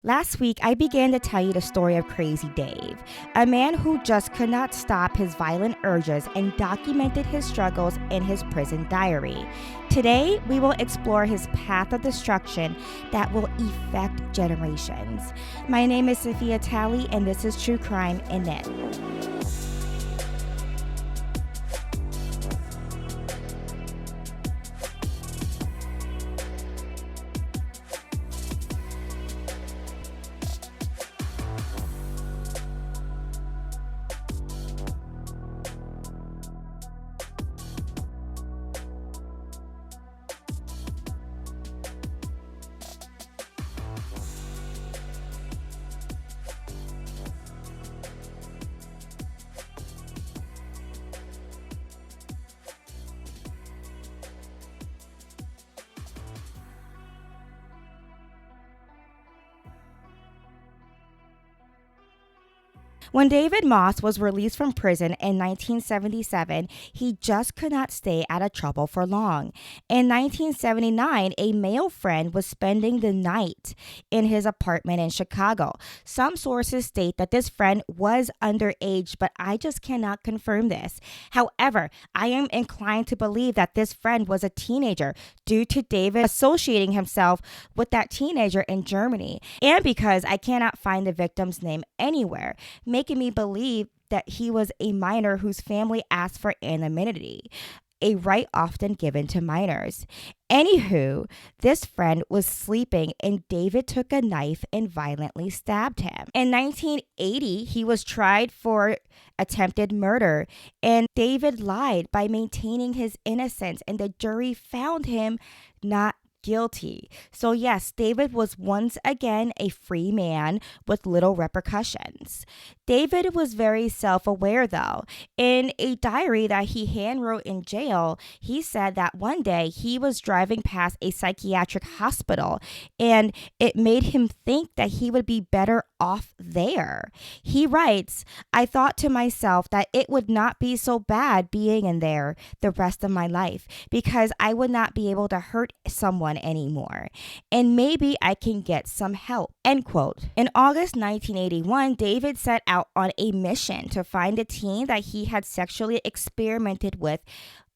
Last week, I began to tell you the story of Crazy Dave, a man who just could not stop his violent urges and documented his struggles in his prison diary. Today, we will explore his path of destruction that will affect generations. My name is Sophia Talley, and this is True Crime in It. When David Moss was released from prison in 1977, he just could not stay out of trouble for long. In 1979, a male friend was spending the night in his apartment in Chicago. Some sources state that this friend was underage, but I just cannot confirm this. However, I am inclined to believe that this friend was a teenager due to David associating himself with that teenager in Germany, and because I cannot find the victim's name anywhere, making me believe that he was a minor whose family asked for anonymity, a right often given to minors. Anywho, this friend was sleeping and David took a knife and violently stabbed him. In 1980, he was tried for attempted murder, and David lied by maintaining his innocence, and the jury found him not guilty. So yes, David was once again a free man with little repercussions. David was very self-aware though. In a diary that he handwrote in jail, he said that one day he was driving past a psychiatric hospital and it made him think that he would be better off there. He writes, "I thought to myself that it would not be so bad being in there the rest of my life because I would not be able to hurt someone anymore, and maybe I can get some help." End quote. In August 1981, David set out on a mission to find a teen that he had sexually experimented with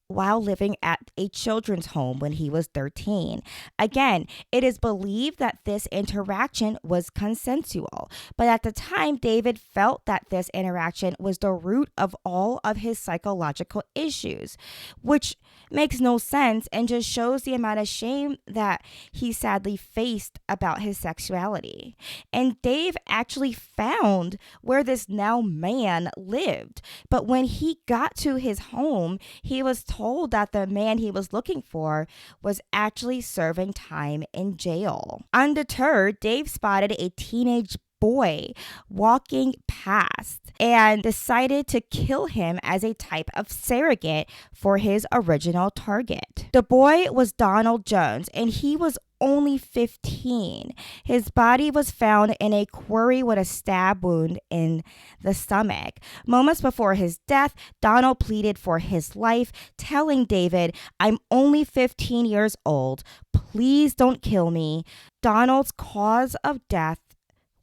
while living at a children's home when he was 13. Again, it is believed that this interaction was consensual, but at the time, David felt that this interaction was the root of all of his psychological issues, which makes no sense and just shows the amount of shame that he sadly faced about his sexuality. And Dave actually found where this now man lived, but when he got to his home, he was told that the man he was looking for was actually serving time in jail. Undeterred, Dave spotted a teenage boy walking past and decided to kill him as a type of surrogate for his original target. The boy was Donald Jones, and he was only 15. His body was found in a quarry with a stab wound in the stomach. Moments before his death, Donald pleaded for his life, telling David, "I'm only 15 years old. Please don't kill me." Donald's cause of death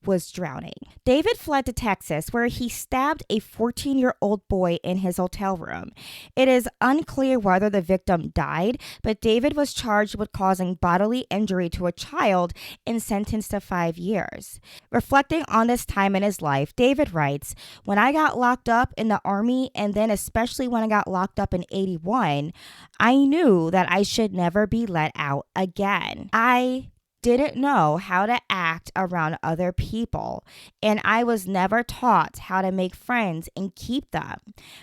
was drowning. David fled to Texas, where he stabbed a 14-year-old boy in his hotel room. It is unclear whether the victim died, but David was charged with causing bodily injury to a child and sentenced to 5 years. Reflecting on this time in his life, David writes, "When I got locked up in the Army, and then especially when I got locked up in 81, I knew that I should never be let out again. I didn't know how to act around other people, and I was never taught how to make friends and keep them.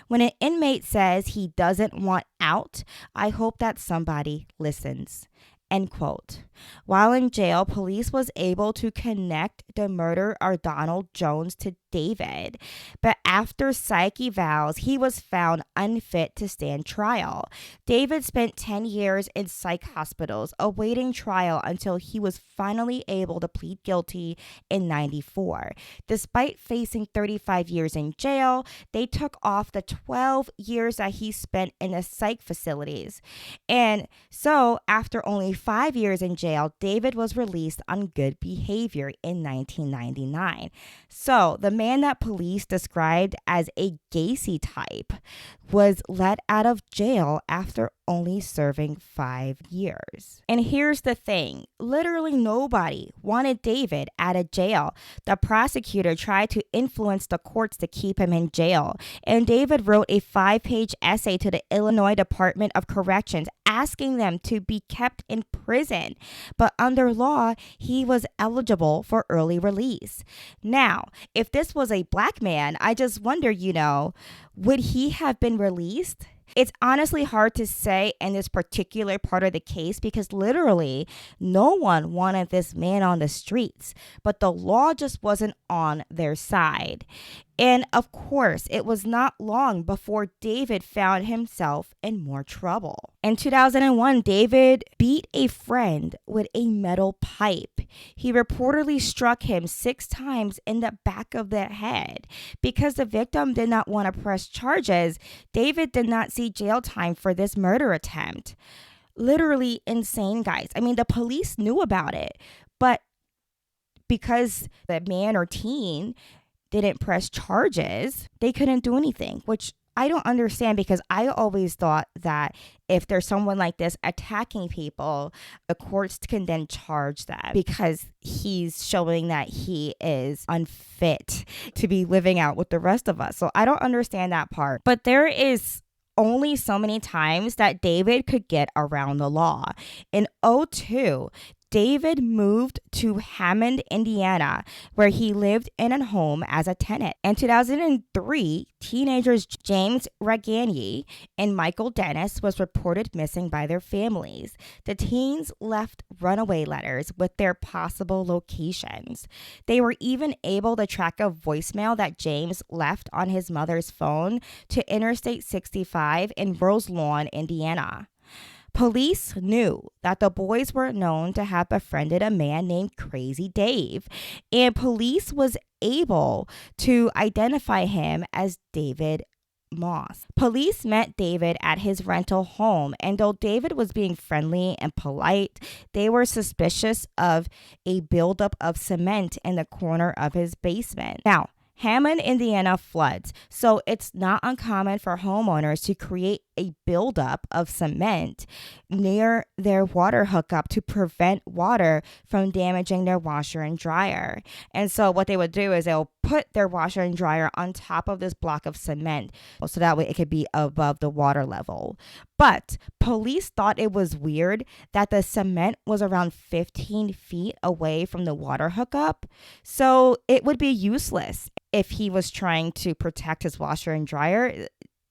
When an inmate says he doesn't want out, I hope that somebody listens." End quote. While in jail, police was able to connect the murder of Donald Jones to David, but after psych evals, he was found unfit to stand trial. David spent 10 years in psych hospitals awaiting trial until he was finally able to plead guilty in 94. Despite facing 35 years in jail, they took off the 12 years that he spent in the psych facilities. And so, after only 5 years in jail, David was released on good behavior in 1999. So, the man that police described as a Gacy type was let out of jail after only serving 5 years. And here's the thing, literally nobody wanted David out of jail. The prosecutor tried to influence the courts to keep him in jail, and David wrote a 5-page essay to the Illinois Department of Corrections asking them to be kept in prison. But under law, he was eligible for early release. Now, if this was a black man, I just wonder, would he have been released? It's honestly hard to say in this particular part of the case because literally no one wanted this man on the streets, but the law just wasn't on their side. And of course, it was not long before David found himself in more trouble. In 2001, David beat a friend with a metal pipe. He reportedly struck him 6 times in the back of the head. Because the victim did not want to press charges, David did not see jail time for this murder attempt. Literally insane, guys. I mean, the police knew about it, but because the man or teen didn't press charges, they couldn't do anything, which I don't understand because I always thought that if there's someone like this attacking people, the courts can then charge that because he's showing that he is unfit to be living out with the rest of us. So I don't understand that part. But there is only so many times that David could get around the law. In 2002, David moved to Hammond, Indiana, where he lived in a home as a tenant. In 2003, teenagers James Reganier and Michael Dennis was reported missing by their families. The teens left runaway letters with their possible locations. They were even able to track a voicemail that James left on his mother's phone to Interstate 65 in Roselawn, Indiana. Police knew that the boys were known to have befriended a man named Crazy Dave, and police was able to identify him as David Moss. Police met David at his rental home, and though David was being friendly and polite, they were suspicious of a buildup of cement in the corner of his basement. Now, Hammond, Indiana floods, so it's not uncommon for homeowners to create a buildup of cement near their water hookup to prevent water from damaging their washer and dryer. And so what they would do is they'll put their washer and dryer on top of this block of cement so that way it could be above the water level. But police thought it was weird that the cement was around 15 feet away from the water hookup, so it would be useless if he was trying to protect his washer and dryer.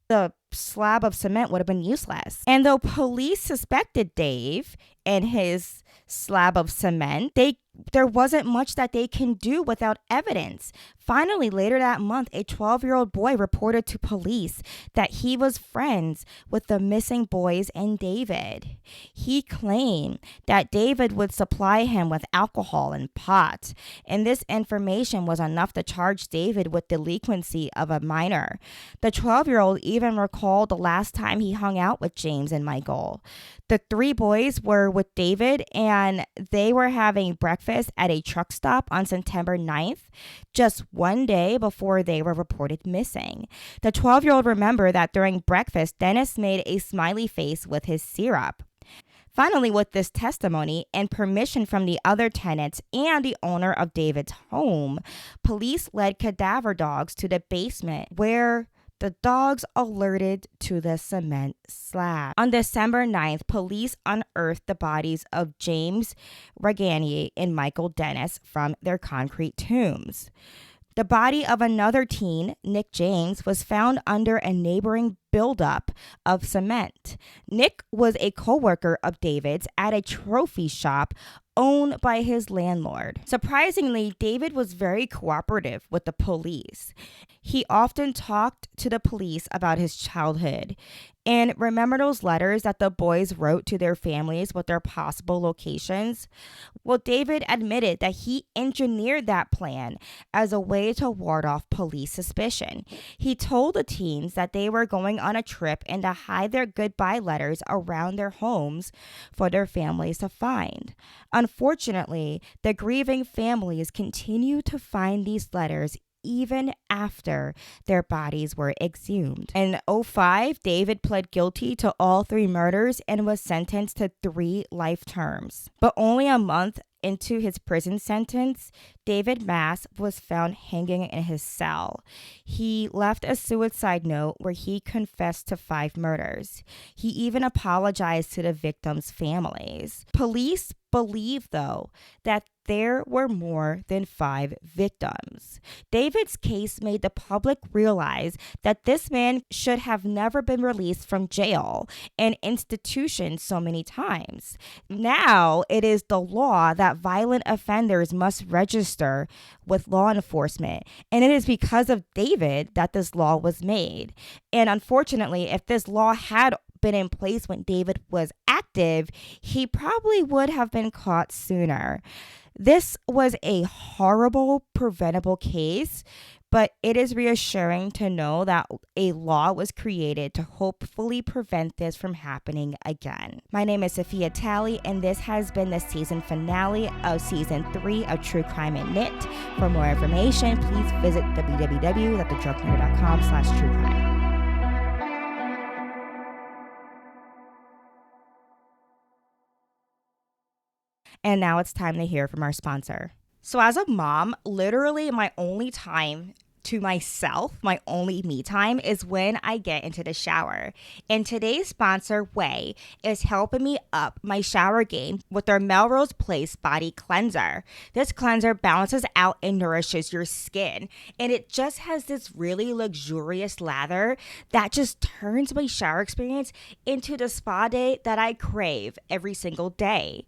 The slab of cement would have been useless. And though police suspected Dave and his slab of cement, there wasn't much that they can do without evidence. Finally, later that month, a 12-year-old boy reported to police that he was friends with the missing boys and David. He claimed that David would supply him with alcohol and pot, and this information was enough to charge David with delinquency of a minor. The 12-year-old even recalled the last time he hung out with James and Michael. The 3 boys were with David, and they were having breakfast at a truck stop on September 9th, just one day before they were reported missing. The 12-year-old remembered that during breakfast, Dennis made a smiley face with his syrup. Finally, with this testimony and permission from the other tenants and the owner of David's home, police led cadaver dogs to the basement where the dogs alerted to the cement slab. On December 9th, police unearthed the bodies of James Reganier and Michael Dennis from their concrete tombs. The body of another teen, Nick James, was found under a neighboring buildup of cement. Nick was a co-worker of David's at a trophy shop owned by his landlord. Surprisingly, David was very cooperative with the police. He often talked to the police about his childhood, And remember those letters that the boys wrote to their families with their possible locations? Well, David admitted that he engineered that plan as a way to ward off police suspicion. He told the teens that they were going on a trip and to hide their goodbye letters around their homes for their families to find. Unfortunately, the grieving families continue to find these letters even after their bodies were exhumed. In '05, David pled guilty to all 3 murders and was sentenced to 3 life terms. But only a month into his prison sentence, David Mass was found hanging in his cell. He left a suicide note where he confessed to 5 murders. He even apologized to the victims' families. Police believe, though, that there were more than 5 victims. David's case made the public realize that this man should have never been released from jail and institution so many times. Now it is the law that violent offenders must register with law enforcement, and it is because of David that this law was made. And unfortunately, if this law had been in place when David was active, he probably would have been caught sooner. This was a horrible, preventable case, but it is reassuring to know that a law was created to hopefully prevent this from happening again. My name is Sophia Talley, and this has been the season finale of season 3 of True Crime at Knit. For more information, please visit www.thedrunknitr.com/truecrime. And now it's time to hear from our sponsor. So as a mom, literally my only time to myself, my only me time, is when I get into the shower. And today's sponsor, Ouai, is helping me up my shower game with their Melrose Place Body Cleanser. This cleanser balances out and nourishes your skin. And it just has this really luxurious lather that just turns my shower experience into the spa day that I crave every single day.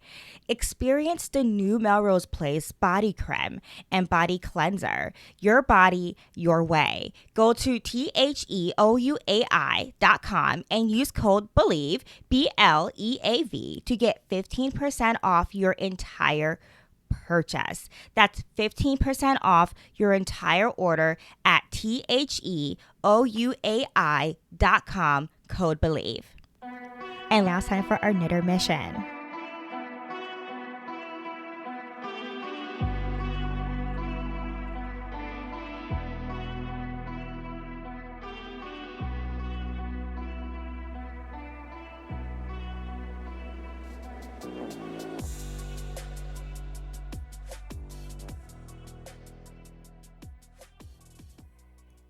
Experience the new Melrose Place Body Creme and Body Cleanser. Your body, your way. Go to THEOUAI.com and use code BELIEVE, BLEAV, to get 15% off your entire purchase. That's 15% off your entire order at THEOUAI.com, code BELIEVE. And last time for our knitter mission.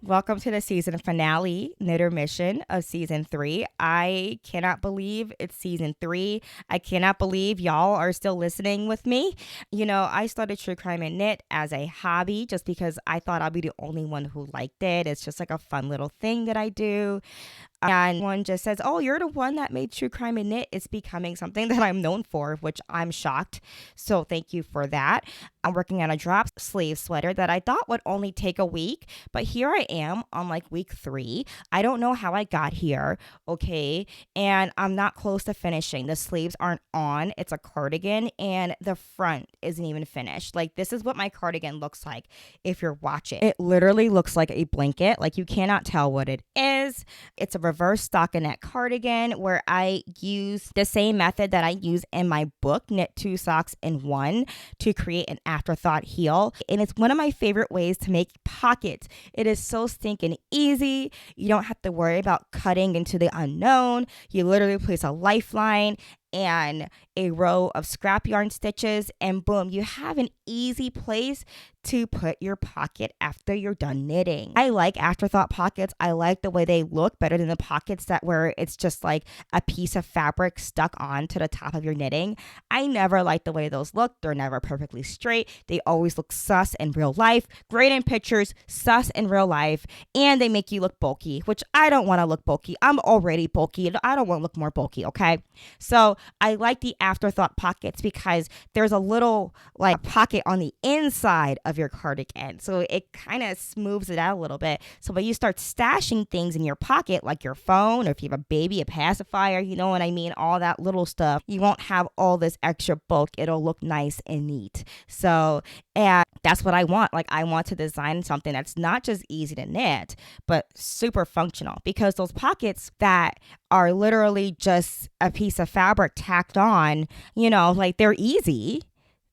Welcome to the season finale, Knitter Mission of season 3. I cannot believe it's season 3. I cannot believe y'all are still listening with me. You know, I started True Crime and Knit as a hobby just because I thought I'd be the only one who liked it. It's just like a fun little thing that I do. And one just says, oh, you're the one that made True Crime and Knit. It's becoming something that I'm known for, which I'm shocked. So thank you for that. I'm working on a drop sleeve sweater that I thought would only take a week, but here I am on like week 3. I don't know how I got here, okay? And I'm not close to finishing. The sleeves aren't on. It's a cardigan and the front isn't even finished. Like, this is what my cardigan looks like if you're watching. It literally looks like a blanket. Like, you cannot tell what it is. It's a reverse stockinette cardigan where I use the same method that I use in my book, Knit 2 Socks in 1, to create an afterthought heel. And it's one of my favorite ways to make pockets. It is so stinking easy. You don't have to worry about cutting into the unknown. You literally place a lifeline and a row of scrap yarn stitches, and boom, you have an easy place to put your pocket after you're done knitting. I like afterthought pockets. I like the way they look better than the pockets that where it's just like a piece of fabric stuck on to the top of your knitting. I never like the way those look. They're never perfectly straight. They always look sus in real life, great in pictures, sus in real life, and they make you look bulky, which I don't want to look bulky. I'm already bulky. I don't want to look more bulky, okay? So I like the afterthought pockets because there's a little like pocket on the inside of your cardigan. So it kind of smooths it out a little bit. So when you start stashing things in your pocket, like your phone, or if you have a baby, a pacifier, you know what I mean? All that little stuff, you won't have all this extra bulk. It'll look nice and neat. So, and that's what I want. Like, I want to design something that's not just easy to knit, but super functional, because those pockets that are literally just a piece of fabric tacked on, like they're easy,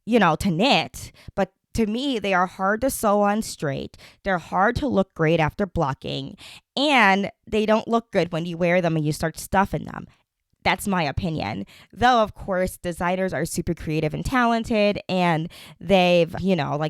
to knit, but to me, they are hard to sew on straight. They're hard to look great after blocking, and they don't look good when you wear them and you start stuffing them. That's my opinion. Though, of course, designers are super creative and talented, and they've,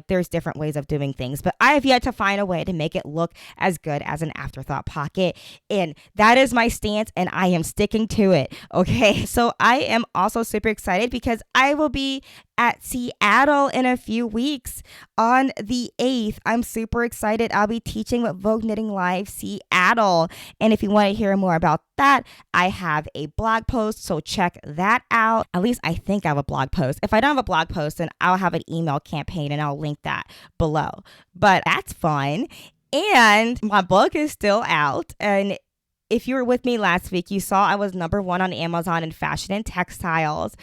there's different ways of doing things. But I have yet to find a way to make it look as good as an afterthought pocket. And that is my stance, and I am sticking to it. Okay. So I am also super excited because I will be at Seattle in a few weeks on the 8th. I'm super excited. I'll be teaching with Vogue Knitting Live Seattle. And if you want to hear more about that, I have a blog post, so check that out. At least I think I have a blog post. If I don't have a blog post, then I'll have an email campaign and I'll link that below. But that's fun. And my book is still out. And if you were with me last week, you saw I was #1 on Amazon in fashion and textiles.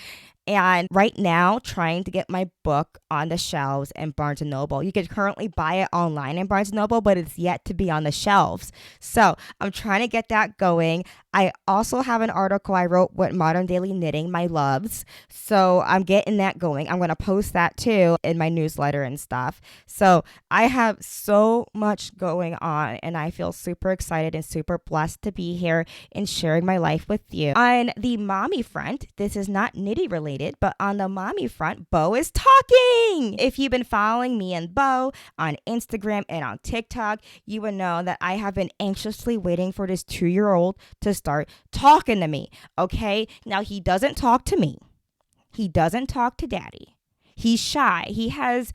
And right now, trying to get my book on the shelves in Barnes & Noble. You can currently buy it online in Barnes & Noble, but it's yet to be on the shelves. So I'm trying to get that going. I also have an article I wrote with Modern Daily Knitting, my loves. So I'm getting that going. I'm going to post that too in my newsletter and stuff. So I have so much going on, and I feel super excited and super blessed to be here and sharing my life with you. On the mommy front, this is not knitty related, but on the mommy front, Bo is talking. If you've been following me and Bo on Instagram and on TikTok, you would know that I have been anxiously waiting for this 2-year-old to start talking to me. Okay. Now, he doesn't talk to me. He doesn't talk to daddy. He's shy. He has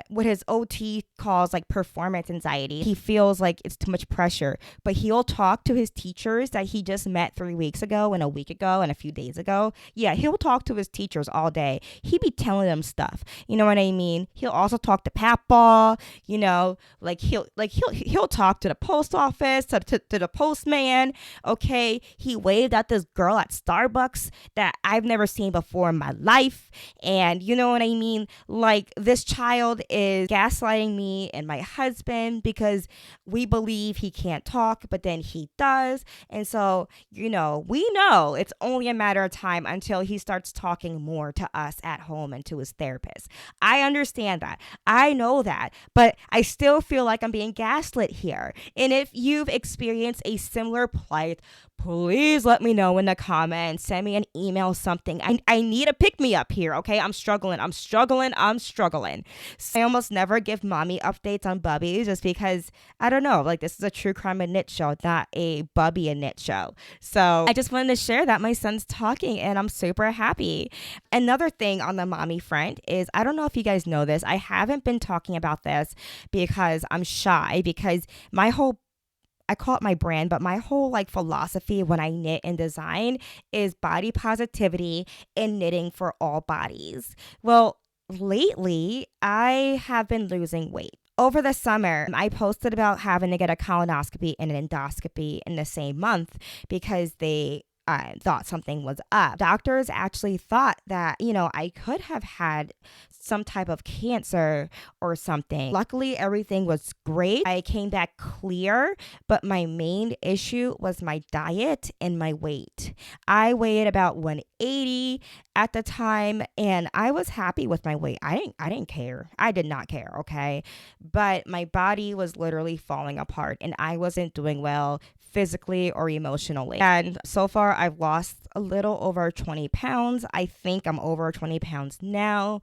what his OT calls like performance anxiety. He feels like it's too much pressure, but he'll talk to his teachers that he just met 3 weeks ago and a week ago and a few days ago. Yeah, he'll talk to his teachers all day. He be telling them stuff. You know what I mean? He'll also talk to Patball, he'll talk to the post office, to the postman. Okay. He waved at this girl at Starbucks that I've never seen before in my life. And you know what I mean? Like, this child is gaslighting me and my husband because we believe he can't talk, but then he does. And so, we know it's only a matter of time until he starts talking more to us at home and to his therapist. I understand that. I know that, but I still feel like I'm being gaslit here. And if you've experienced a similar plight, please let me know in the comments. Send me an email, something. I need a pick me up here, okay? I'm struggling. So I almost never give mommy updates on Bubby just because, I don't know, like, this is a true crime and knit show, not a Bubby and knit show. So I just wanted to share that my son's talking and I'm super happy. Another thing on the mommy front is, I don't know if you guys know this, I haven't been talking about this because I'm shy, because I call it my brand, but my whole philosophy when I knit and design is body positivity and knitting for all bodies. Well, lately I have been losing weight. Over the summer, I posted about having to get a colonoscopy and an endoscopy in the same month because they thought something was up. Doctors actually thought that, I could have had some type of cancer or something. Luckily, everything was great. I came back clear, but my main issue was my diet and my weight. I weighed about 180 at the time, and I was happy with my weight. I didn't care. I did not care, okay? But my body was literally falling apart, and I wasn't doing well physically or emotionally. And so far, I've lost a little over 20 pounds. I think I'm over 20 pounds now.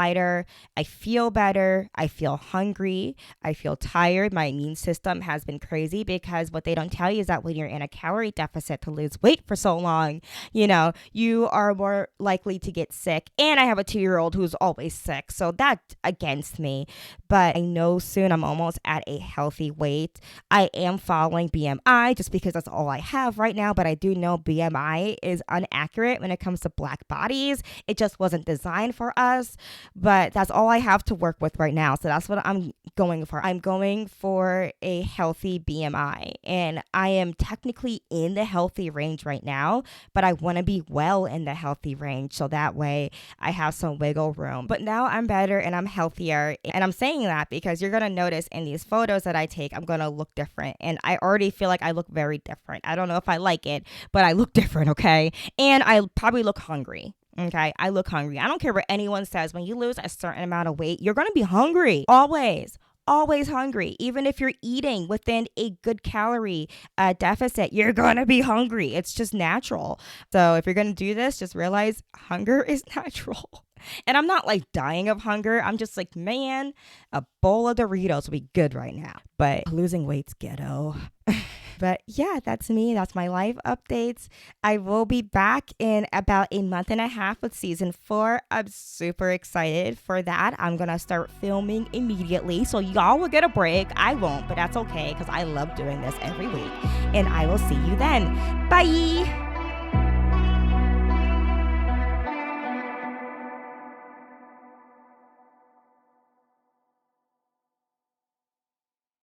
lighter. I feel better. I feel hungry. I feel tired. My immune system has been crazy because what they don't tell you is that when you're in a calorie deficit to lose weight for so long, you are more likely to get sick. And I have a 2-year-old who's always sick. So that's against me. But I know soon I'm almost at a healthy weight. I am following BMI just because that's all I have right now. But I do know BMI is inaccurate when it comes to black bodies. It just wasn't designed for us. But that's all I have to work with right now. So that's what I'm going for. I'm going for a healthy BMI. And I am technically in the healthy range right now, but I want to be well in the healthy range. So that way I have some wiggle room. But now I'm better and I'm healthier. And I'm saying that because you're going to notice in these photos that I take, I'm going to look different. And I already feel like I look very different. I don't know if I like it, but I look different, okay? And I probably look hungry. Okay, I look hungry. I don't care what anyone says. When you lose a certain amount of weight, you're going to be hungry. Always hungry. Even if you're eating within a good calorie deficit, you're going to be hungry. It's just natural. So if you're going to do this, just realize hunger is natural. And I'm not like dying of hunger. I'm just like, man, a bowl of Doritos will be good right now. But losing weight's ghetto. But yeah, that's me. That's my life updates. I will be back in about a month and a half with season 4. I'm super excited for that. I'm going to start filming immediately. So y'all will get a break. I won't, but that's okay because I love doing this every week. And I will see you then. Bye.